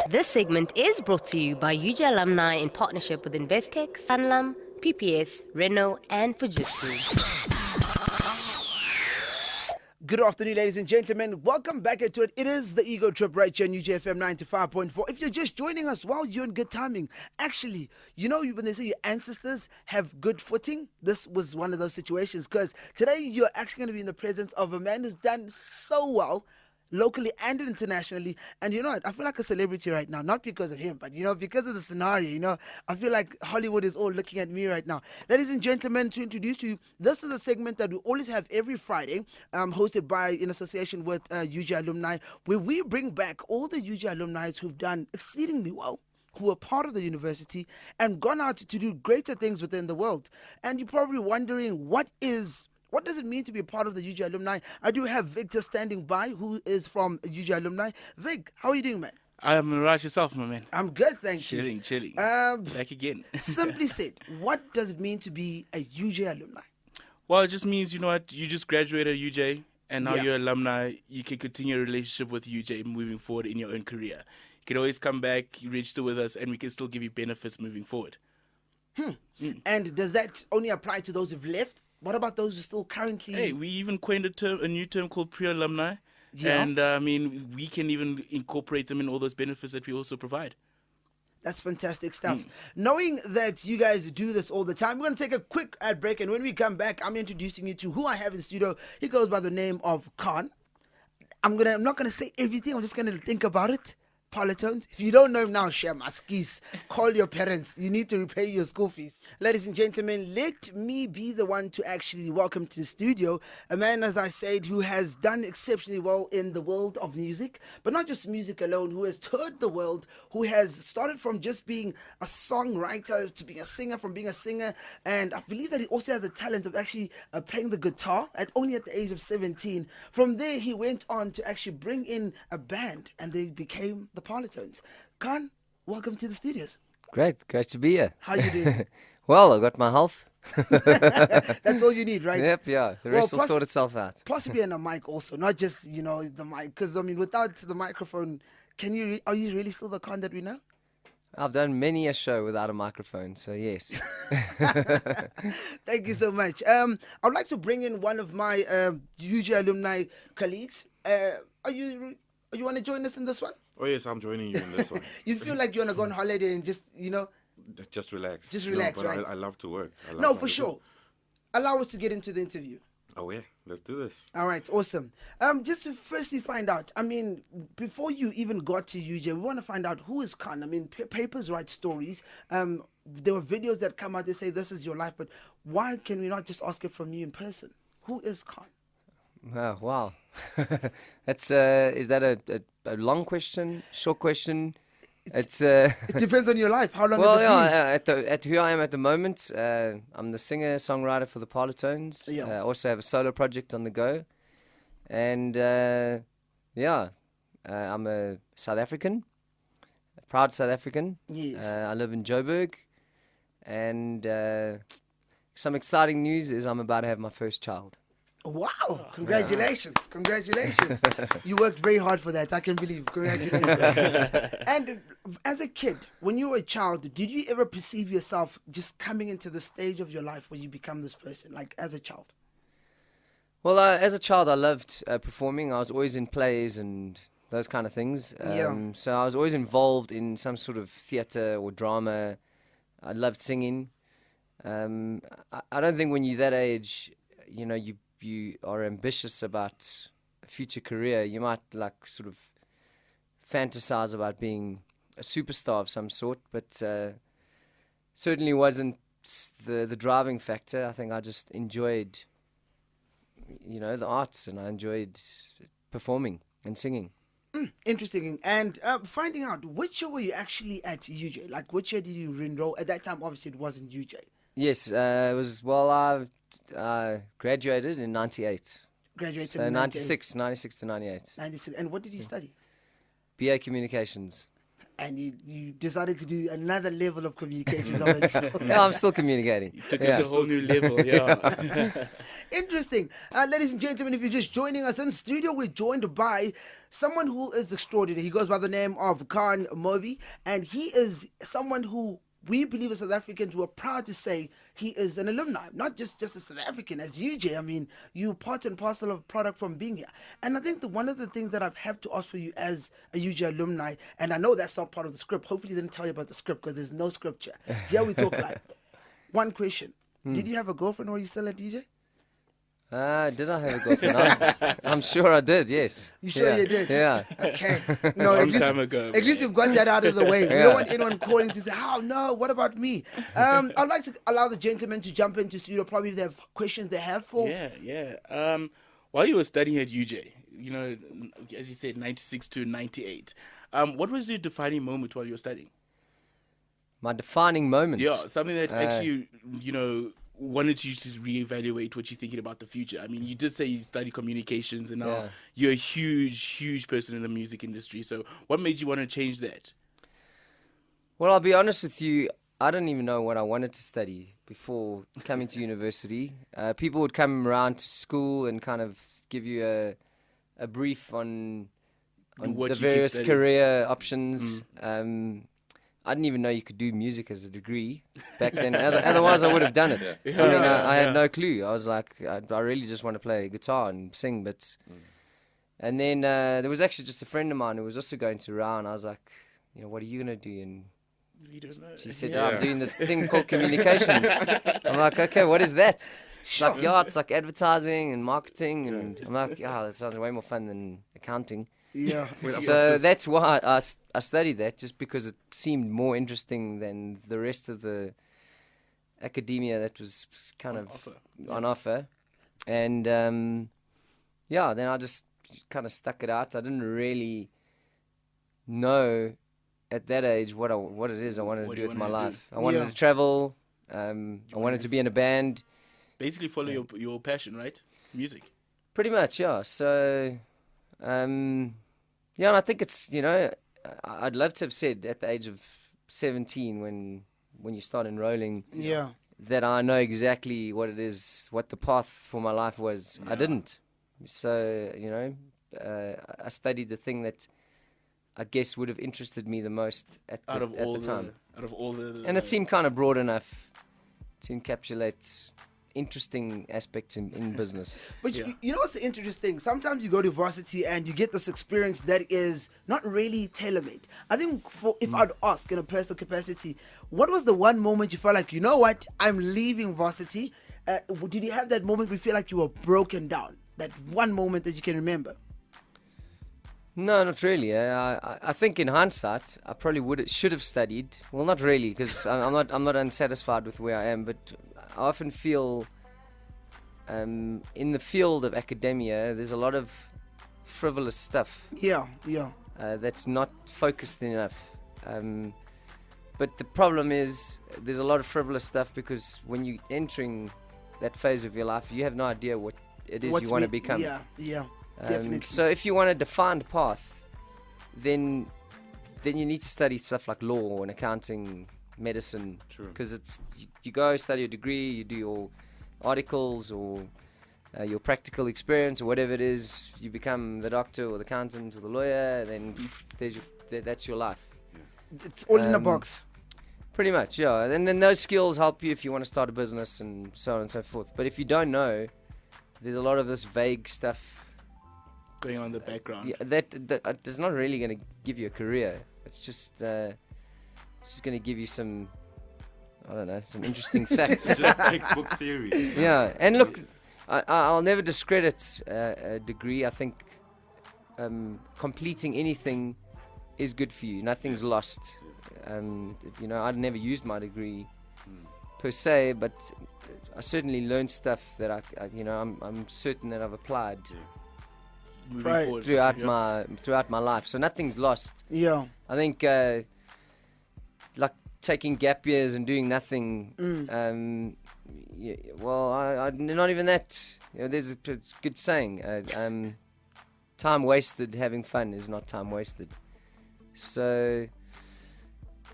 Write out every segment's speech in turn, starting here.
This segment is brought to you by UJ Alumni in partnership with Investec, Sanlam, PPS, Renault and Fujitsu. Good afternoon, ladies and gentlemen. Welcome back into it. It is the Ego Trip right here on UJfm 95.4. If you're just joining us, well, you're in good timing. Actually, you know when they say your ancestors have good footing, this was one of those situations, because today you're actually going to be in the presence of a man who's done so well locally and internationally. And you know what? I feel like a celebrity right now, not because of him, but because of the scenario. I feel like Hollywood is all looking at me right now. Ladies and gentlemen, to introduce to you, this is a segment that we always have every Friday, hosted by, in association with UJ Alumni, where we bring back all the UJ alumni who've done exceedingly well, who are part of the university and gone out to do greater things within the world. And you're probably wondering, what does it mean to be a part of the UJ Alumni? I do have Victor standing by, who is from UJ Alumni. Vic, how are you doing, man? I'm right yourself, my man. I'm good, thank you. Chilling. Back again. Simply said, what does it mean to be a UJ Alumni? Well, it just means, you know what, you just graduated UJ, and now you're alumni. You can continue a relationship with UJ moving forward in your own career. You can always come back, register with us, and we can still give you benefits moving forward. And does that only apply to those who've left? What about those who are still currently... Hey, we even coined a new term called pre-alumni. Yeah. And, we can even incorporate them in all those benefits that we also provide. That's fantastic stuff. Knowing that you guys do this all the time, we're going to take a quick ad break. And when we come back, I'm introducing you to who I have in the studio. He goes by the name of Kahn. I'm not going to say everything. I'm just going to think about it. Parlotone. If you don't know him now, share my skis. Call your parents. You need to repay your school fees. Ladies and gentlemen, let me be the one to actually welcome to the studio a man, as I said, who has done exceptionally well in the world of music, but not just music alone, who has toured the world, who has started from just being a songwriter to being a singer, from being a singer, and I believe that he also has the talent of actually playing the guitar only at the age of 17. From there, he went on to actually bring in a band, and they became the Parlotones. Kahn, welcome to the studios. Great to be here. How you doing? Well, I got my health. That's all you need, right? Yep, yeah. The rest will sort itself out. Possibly on a mic also, not just, the mic. Because, without the microphone, are you really still the Kahn that we know? I've done many a show without a microphone, so yes. Thank you so much. I'd like to bring in one of my UJ alumni colleagues. You want to join us in this one? Oh, yes, I'm joining you in this one. You feel like you want to go on holiday and just, Just relax. Just relax, but right? I love to work. No, for sure. Allow us to get into the interview. Oh, yeah. Let's do this. All right, awesome. Just to firstly find out, before you even got to UJ, we want to find out who is Kahn. Papers write stories. There were videos that come out, they say this is your life, but why can we not just ask it from you in person? Who is Kahn? Oh, wow. That's is that a long question, short question? It depends on your life. How long well, has it been? at who I am at the moment, I'm the singer-songwriter for the Parlotones. Yeah. I also have a solo project on the go. And, I'm a South African, a proud South African. Yes. I live in Joburg. And some exciting news is I'm about to have my first child. Wow, congratulations. You worked very hard for that, I can believe. Congratulations. And as a kid, when you were a child, did you ever perceive yourself just coming into the stage of your life where you become this person, like as a child? Well, as a child, I loved performing. I was always in plays and those kind of things. So I was always involved in some sort of theatre or drama. I loved singing. I don't think when you're that age, you are ambitious about a future career, you might sort of fantasize about being a superstar of some sort, but certainly wasn't the driving factor. I think I just enjoyed, the arts, and I enjoyed performing and singing. Interesting. And finding out, which year were you actually at UJ? Like, which year did you enroll? At that time, obviously, it wasn't UJ. Yes, I graduated in 98. Graduated in 96 to 98. 96. And what did you study? BA Communications. and you decided to do another level of communications of itself. No, I'm still communicating. Took it to a whole new level. Yeah. Interesting. Ladies and gentlemen, if you're just joining us in studio, we're joined by someone who is extraordinary. He goes by the name of Kahn Morbee, and he is someone who we believe as South Africans, we're proud to say he is an alumni, not just a South African, as UJ. I mean, you part and parcel of product from being here. And I think one of the things that I've have to ask for you as a UJ alumni, and I know that's not part of the script. Hopefully, they didn't tell you about the script because there's no scripture. Here we talk like one question. Did you have a girlfriend or are you still a DJ? Did I have a girlfriend? I'm sure I did, yes. You sure you did? Yeah. Okay. No, Long time ago, at least you've got that out of the way. We Yeah. don't want anyone calling to say, "Oh no, what about me?" I'd like to allow the gentlemen to jump into studio. Probably if they have questions they have for. Yeah. While you were studying at UJ, as you said, 96 to 98, what was your defining moment while you were studying? My defining moment. Yeah, something that actually, wanted you to reevaluate what you're thinking about the future. I mean, you did say you studied communications and now Yeah. you're a huge person in the music industry. So what made you want to change that? Well, I'll be honest with you. I didn't even know what I wanted to study before coming to university. People would come around to school and kind of give you a brief on What the you can various study. career options. I didn't even know you could do music as a degree back then. Otherwise, I would have done it. I had no clue. I was like, I really just want to play guitar and sing bits. And then there was actually just a friend of mine who was also going to Rao, and I was like, what are you going to do? And You don't know. she said, I'm doing this thing called communications. I'm like, okay, what is that? It's like, it's like advertising and marketing. And I'm like, that sounds way more fun than accounting. Yeah. So that's why I studied that, just because it seemed more interesting than the rest of the academia that was kind of on offer. And then I just kind of stuck it out. I didn't really know at that age what it is I wanted to do with my life. I wanted to travel. I wanted to be in a band. Basically follow your passion, right? Music. Pretty much, yeah. So, and I think it's, I'd love to have said at the age of 17 when you start enrolling that I know exactly what it is, what the path for my life was. I didn't. So, I studied the thing that I guess would have interested me the most at the time. Out of all the And it seemed kind of broad enough to encapsulate interesting aspects in business. But you know what's the interesting thing? Sometimes you go to varsity and you get this experience that is not really tailor-made. I think if I'd ask in a personal capacity, what was the one moment you felt like, you know what, I'm leaving varsity? Did you have that moment where you feel like you were broken down? That one moment that you can remember? No, not really. I think in hindsight, I probably should have studied. Well, not really, because I'm not unsatisfied with where I am. But I often feel, in the field of academia, there's a lot of frivolous stuff. Yeah. That's not focused enough. But the problem is, there's a lot of frivolous stuff because when you're entering that phase of your life, you have no idea what it is you want to become. Yeah. Definitely. So if you want a defined path, then you need to study stuff like law and accounting, medicine. True. Because you go study a degree, you do your articles or your practical experience or whatever it is, you become the doctor or the accountant or the lawyer, then that's your life. It's all in a box. Pretty much, yeah. And then those skills help you if you want to start a business and so on and so forth. But if you don't know, there's a lot of this vague stuff going on in the background. Yeah, that is not really going to give you a career. It's just going to give you some, I don't know, some interesting facts. Just textbook theory. Yeah, and look, I'll never discredit a degree. I think completing anything is good for you. Nothing's lost. I'd never used my degree per se, but I certainly learned stuff that I'm certain that I've applied. Moving forward. Throughout my life, so nothing's lost. Yeah. I think like taking gap years and doing nothing. I not even that. There's a good saying: time wasted having fun is not time wasted. So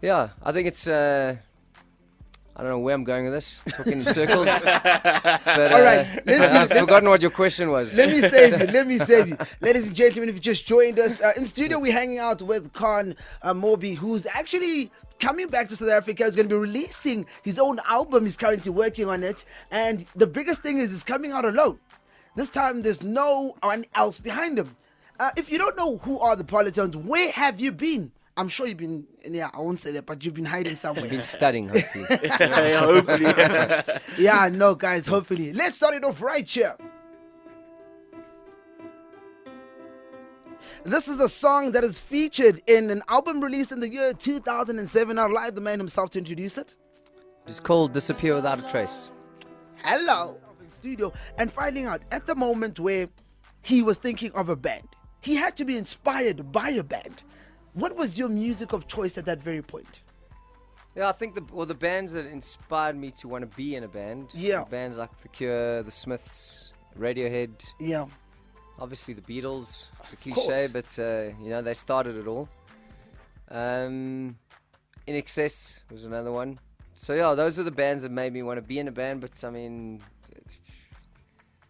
Yeah, I think it's. I don't know where I'm going with this. Talking in circles. But, All right, I've forgotten what your question was. Let me save you. Let me save you. Ladies and gentlemen, if you just joined us, in studio we're hanging out with Kahn Morbee, who's actually coming back to South Africa. He's going to be releasing his own album. He's currently working on it. And the biggest thing is he's coming out alone. This time there's no one else behind him. If you don't know who are the Parlotones, where have you been? I'm sure you've been, yeah, I won't say that, but you've been hiding somewhere. I've been studying, hopefully. Yeah, hopefully. Yeah, no, guys, hopefully. Let's start it off right here. This is a song that is featured in an album released in the year 2007. I'd like the man himself to introduce it. It's called Disappear Without a Trace. Hello. In studio and finding out at the moment where he was thinking of a band. He had to be inspired by a band. What was your music of choice at that very point? Yeah, I think the bands that inspired me to want to be in a band. Yeah. Bands like The Cure, The Smiths, Radiohead. Yeah. Obviously the Beatles. It's a course. cliche, but they started it all. In Excess was another one. So yeah, those are the bands that made me want to be in a band. But I mean,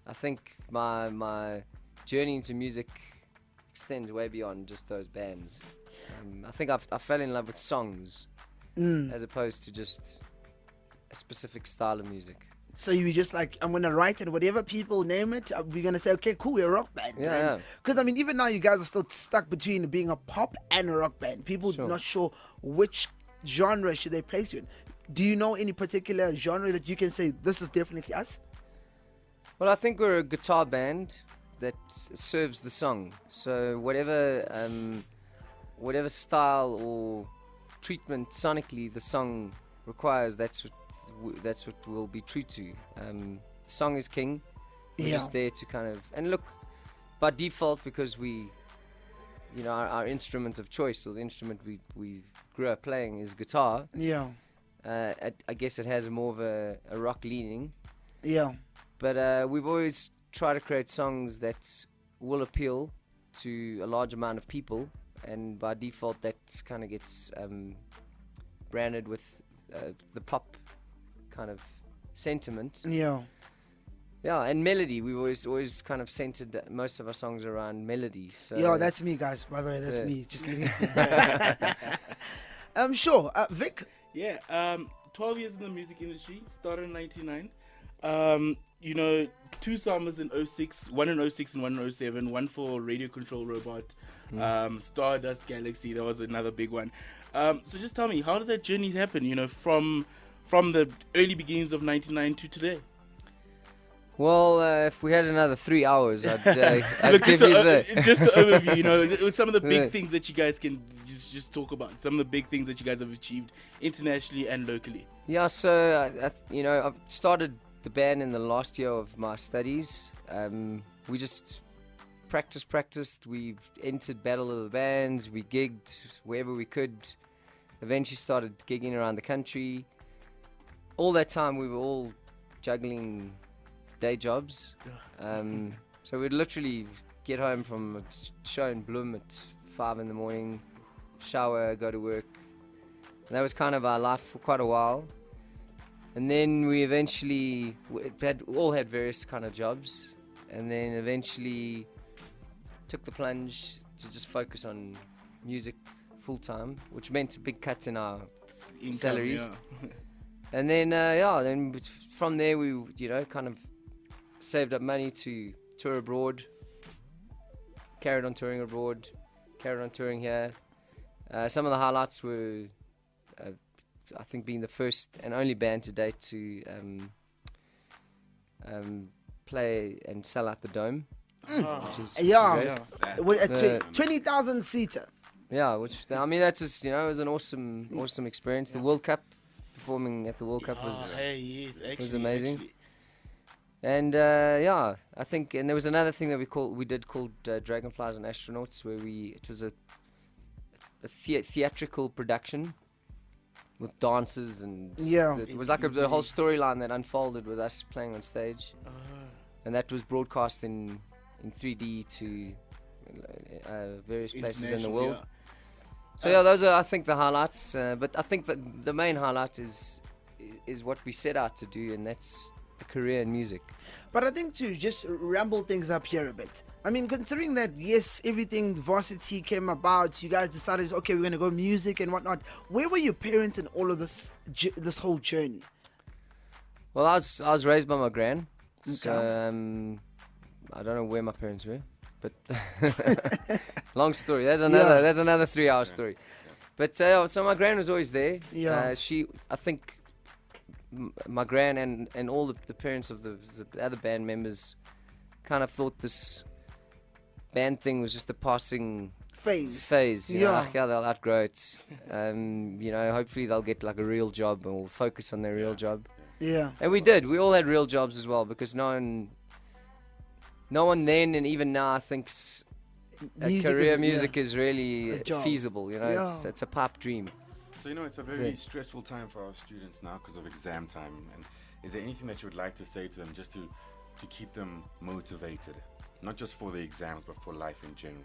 I think my journey into music extends way beyond just those bands. I think I fell in love with songs as opposed to just a specific style of music. So you were just like, I'm going to write it, whatever people name it, we're going to say, okay, cool, we're a rock band. Yeah. Because, I mean, even now you guys are still stuck between being a pop and a rock band. People Sure. not sure which genre should they place you in. Do you know any particular genre that you can say, this is definitely us? Well, I think we're a guitar band that serves the song. So whatever style or treatment sonically the song requires, that's what we'll be true to. Song is king. We're just there to kind of, and look, by default, because our instrument of choice, or the instrument we grew up playing, is guitar. Yeah. I guess it has more of a rock leaning. Yeah. But we've always tried to create songs that will appeal to a large amount of people, and by default that kind of gets branded with the pop kind of sentiment. Yeah. Yeah, and melody. We've always kind of centered most of our songs around melody. So Yo, that's me, guys. By the way, that's Yeah. me. Just I'm sure. Vic? Yeah, 12 years in the music industry, started in 99. 2 summers in 06, one in 06 and one in 07, one for Radio Control Robot, Stardust Galaxy, that was another big one. So just tell me, how did that journey happen, from the early beginnings of 99 to today? Well, if we had another 3 hours, I'd Look, give you the... just to overview, some of the big things that you guys can just talk about, some of the big things that you guys have achieved internationally and locally. Yeah, so I've started the band in the last year of my studies. We just practiced. We entered Battle of the Bands. We gigged wherever we could. Eventually started gigging around the country. All that time we were all juggling day jobs. So we'd literally get home from a show in Bloem at 5 in the morning, shower, go to work. And that was kind of our life for quite a while. And then we eventually all had various kind of jobs, and then eventually took the plunge to just focus on music full time, which meant big cuts in our salaries. Yeah. And then then from there we kind of saved up money to tour abroad, carried on touring abroad, carried on touring here. Some of the highlights were I think being the first and only band to date to play and sell out the Dome, which is a 20,000 seater. Yeah, which that's just it was an awesome experience. The World Cup, performing at the World Cup was amazing. Actually. And I think, and there was another thing that we did called Dragonflies and Astronauts, where it was a theatrical production with dances and it was like the whole storyline that unfolded with us playing on stage, and that was broadcast in 3D to various places in the world. So yeah, those are, I think, the highlights. But I think that the main highlight is what we set out to do, and that's a career in music. But I think to just ramble things up here a bit. I mean, considering that, yes, everything varsity came about, you guys decided, okay, we're going to go music and whatnot. Where were your parents in all of this whole journey? Well, I was raised by my gran. Okay. So I don't know where my parents were, but long story. That's another 3-hour story. But so my gran was always there. Yeah. I think my gran and all the parents of the other band members kind of thought this band thing was just a passing phase. You know, like, yeah, they'll outgrow it. You know, hopefully they'll get like a real job and will focus on their real job. Yeah. And we did. We all had real jobs as well, because no one then and even now thinks music is really feasible. You know, it's a pipe dream. So, you know, it's a very stressful time for our students now because of exam time. And is there anything that you would like to say to them just to keep them motivated? Not just for the exams, but for life in general.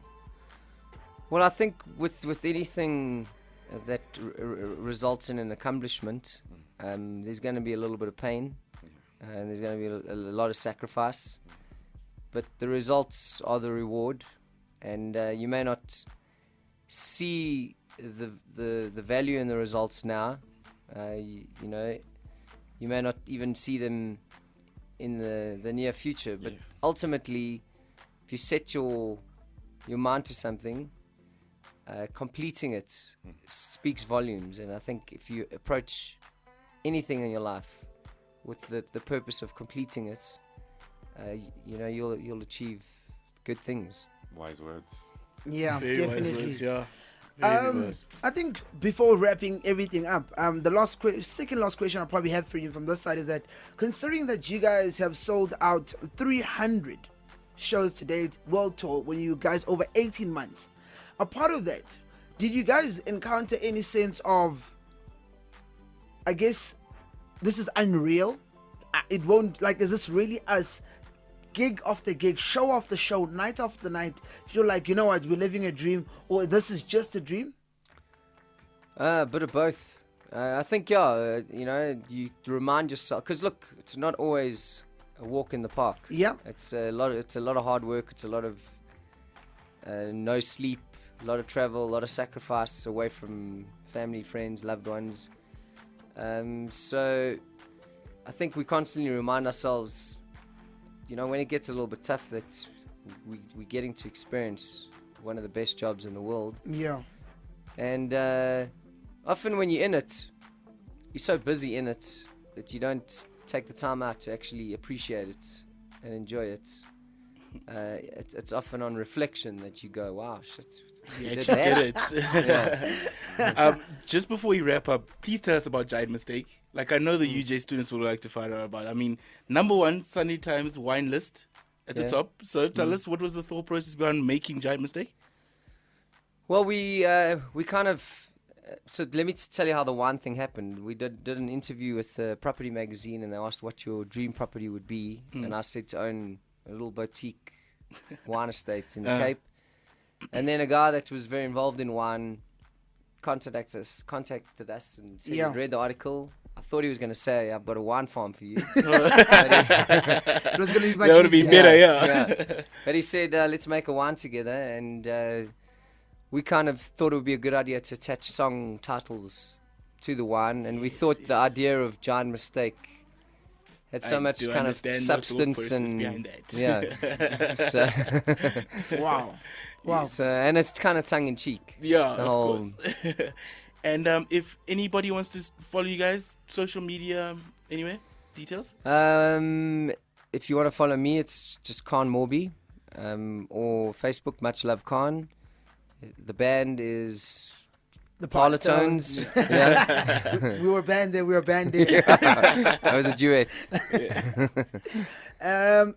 Well, I think with anything that results in an accomplishment, there's going to be a little bit of pain, and there's going to be a lot of sacrifice. But the results are the reward, and you may not see the value in the results now. You know, you may not even see them in the near future. But ultimately, if you set your mind to something, completing it speaks volumes. And I think if you approach anything in your life with the purpose of completing it, you know, you'll achieve good things. Wise words. Yeah, Very definitely. wise words, yeah. Very wise. I think before wrapping everything up, the second last question I probably have for you from this side is that, considering that you guys have sold out 300 shows to date, world tour, when you guys over 18 months, a part of that, did you guys encounter any sense of, I guess, this is unreal? It won't, like, is this really us? Gig after gig, show after show, night after night, feel like, you know what, we're living a dream, or this is just a dream? A bit of both. I think, you know, you remind yourself, because look, it's not always a walk in the park. Yeah. It's a lot of hard work. It's a lot of no sleep, a lot of travel, a lot of sacrifice away from family, friends, loved ones. So I think we constantly remind ourselves, you know, when it gets a little bit tough, that we're getting to experience one of the best jobs in the world. Yeah. And often when you're in it, you're so busy in it that you don't take the time out to actually appreciate it and enjoy it. It's often on reflection that you go, wow, shit, You did actually that. did it. Just before we wrap up, please tell us about Giant Mistake. Like, I know the UJ students would like to find out about. I mean, number one, Sunday Times wine list at the top. So tell us, what was the thought process behind making Giant Mistake? Well, we kind of... So let me tell you how the wine thing happened. We did an interview with Property Magazine, and they asked what your dream property would be. And I said to own a little boutique wine estate in the Cape. And then a guy that was very involved in wine contacted us and said he'd read the article. I thought he was going to say, I've got a wine farm for you. It was going to be much That would be easier. better, yeah. But he said, let's make a wine together. And we kind of thought it would be a good idea to attach song titles to the wine. And we thought the idea of Giant Mistake had so much kind of substance and behind that. yeah. So Wow. Wow. So, and it's kind of tongue in cheek. Yeah, The of whole- course. And if anybody wants to follow you guys, social media, anywhere, details? If you want to follow me, it's just Kahn Morbee, or Facebook, Much Love Kahn. The band is The Parlotones. Yeah. We were banned there. We were banned there. That was a duet. I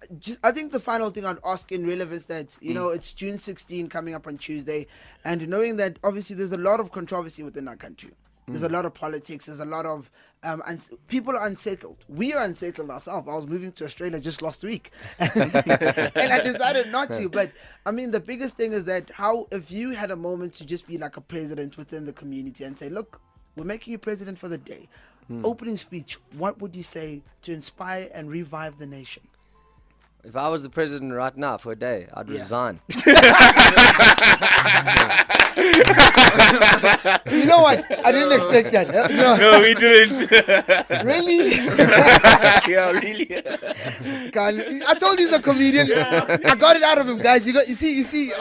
think the final thing I'd ask in relevance that, you know, it's June 16 coming up on Tuesday, and knowing that obviously there's a lot of controversy within our country. There's a lot of politics. There's a lot of people are unsettled. We are unsettled ourselves. I was moving to Australia just last week, and I decided not to. But I mean, the biggest thing is that if you had a moment to just be like a president within the community and say, look, we're making you president for the day. Opening speech, what would you say to inspire and revive the nation? If I was the president right now for a day, I'd resign. You know what? I didn't expect that. No, we didn't. Really? Yeah, really. I told you he's a comedian. I got it out of him, guys. You see.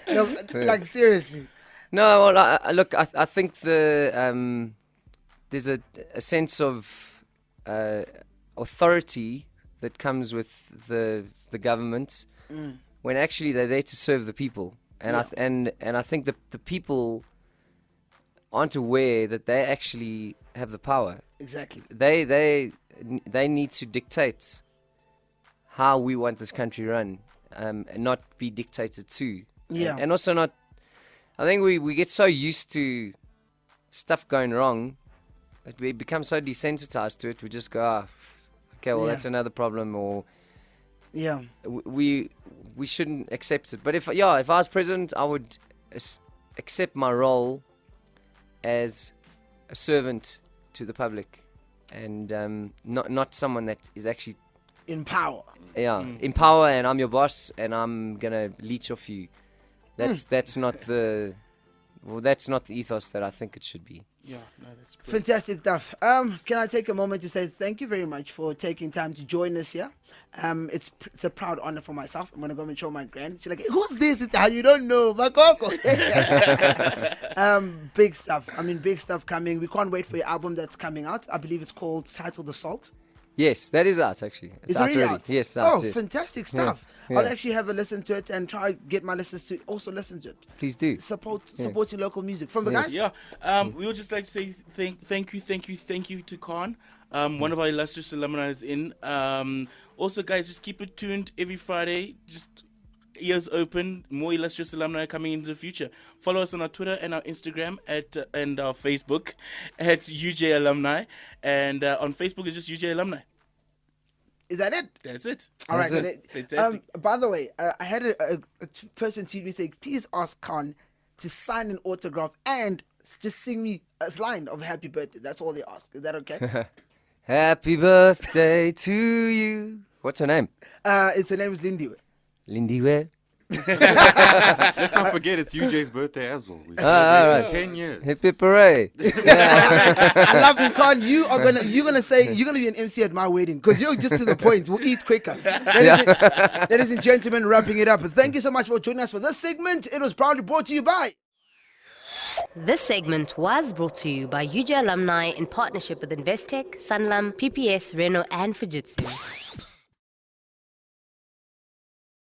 No, like seriously. No, well, look, I think there's a sense of authority that comes with the government when actually they're there to serve the people, and I think that the people aren't aware that they actually have the power. Exactly. They need to dictate how we want this country run, and not be dictated to. Yeah. And also not. I think we get so used to stuff going wrong that we become so desensitized to it. We just go, okay, well, that's another problem, or we shouldn't accept it. But if I was president, I would accept my role as a servant to the public, and not someone that is actually in power. Yeah, in power, and I'm your boss, and I'm gonna leech off you. That's not the ethos that I think it should be. Yeah, no, that's brilliant. Fantastic stuff. Can I take a moment to say thank you very much for taking time to join us here? It's a proud honor for myself. I'm gonna go and show my grand. She's like, "Who's this? It's how you don't know, Makoko." Big stuff. I mean, big stuff coming. We can't wait for your album that's coming out. I believe it's called Titled Assault. Yes, that is out actually. It's already out? Yes, out. Oh, fantastic stuff. Yeah. I'll actually have a listen to it and try get my listeners to also listen to it. Please do. Supporting local music from the guys. Yeah, we would just like to say thank you to Kahn. One of our illustrious alumni is in. Also, guys, just keep it tuned every Friday. Just ears open. More illustrious alumni coming into the future. Follow us on our Twitter and our Instagram and our Facebook at UJ Alumni, and on Facebook it's just UJ Alumni. Is that it? That's it. All right. Fantastic. By the way, I had a person tweet me saying, please ask Kahn to sign an autograph and just sing me a line of happy birthday. That's all they ask. Is that okay? Happy birthday to you. What's her name? Her name is Lindy. Lindy. Let's not forget it's UJ's birthday as well. We right. 10 years. Hippie parade. I love you, Kahn. You're gonna be an MC at my wedding because you're just to the point. We'll eat quicker. Ladies and gentlemen, wrapping it up. Thank you so much for joining us for this segment. It was proudly brought to you by. This segment was brought to you by UJ Alumni in partnership with Investec, Sanlam, PPS, Renault, and Fujitsu.